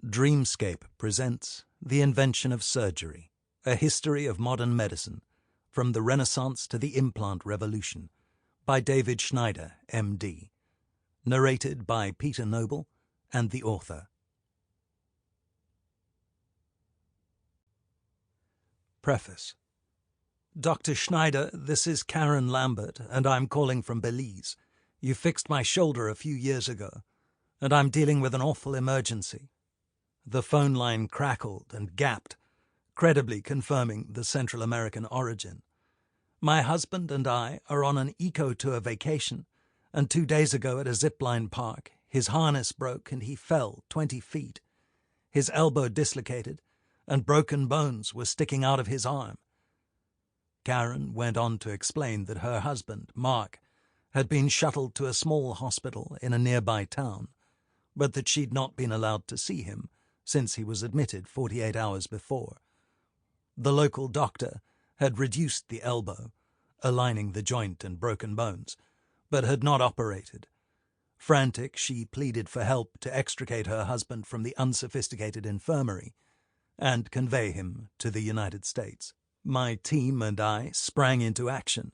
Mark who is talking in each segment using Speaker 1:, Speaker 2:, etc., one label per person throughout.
Speaker 1: Dreamscape presents The Invention of Surgery, a history of modern medicine, from the Renaissance to the implant revolution, by David Schneider, M.D., narrated by Peter Noble and the author. Preface. Dr. Schneider, this is Karen Lambert, and I'm calling from Belize. You fixed my shoulder a few years ago, and I'm dealing with an awful emergency. The phone line crackled and gapped, credibly confirming the Central American origin. My husband and I are on an eco-tour vacation, and 2 days ago at a zipline park, his harness broke and he fell 20 feet. His elbow dislocated, and broken bones were sticking out of his arm. Karen went on to explain that her husband, Mark, had been shuttled to a small hospital in a nearby town, but that she'd not been allowed to see him since he was admitted 48 hours before. The local doctor had reduced the elbow, aligning the joint and broken bones, but had not operated. Frantic, she pleaded for help to extricate her husband from the unsophisticated infirmary and convey him to the United States. My team and I sprang into action,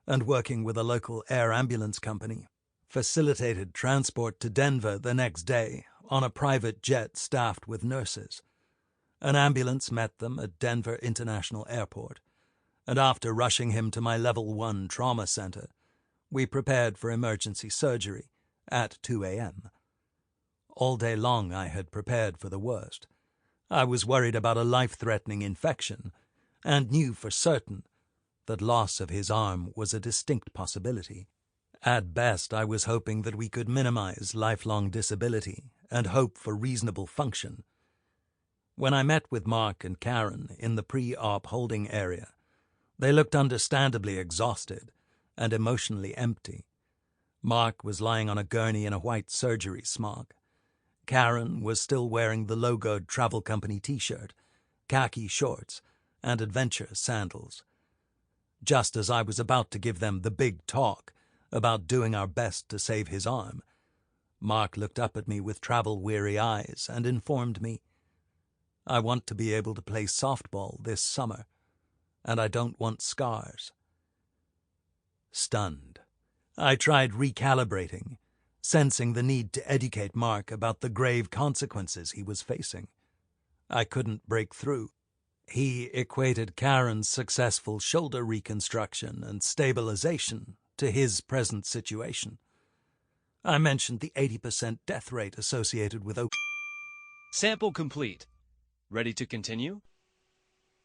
Speaker 1: and working with a local air ambulance company, facilitated transport to Denver the next day on a private jet staffed with nurses. An ambulance met them at Denver International Airport, and after rushing him to my Level 1 trauma center, we prepared for emergency surgery at 2 a.m. All day long I had prepared for the worst. I was worried about a life-threatening infection, and knew for certain that loss of his arm was a distinct possibility. At best, I was hoping that we could minimize lifelong disability and hope for reasonable function. When I met with Mark and Karen in the pre-op holding area, they looked understandably exhausted and emotionally empty. Mark was lying on a gurney in a white surgery smock. Karen was still wearing the logoed travel company t-shirt, khaki shorts, and adventure sandals. Just as I was about to give them the big talk about doing our best to save his arm, Mark looked up at me with travel-weary eyes and informed me, "I want to be able to play softball this summer, and I don't want scars." Stunned, I tried recalibrating, sensing the need to educate Mark about the grave consequences he was facing. I couldn't break through. He equated Karen's successful shoulder reconstruction and stabilization to his present situation. I mentioned the 80% death rate associated with
Speaker 2: Sample complete. Ready to continue?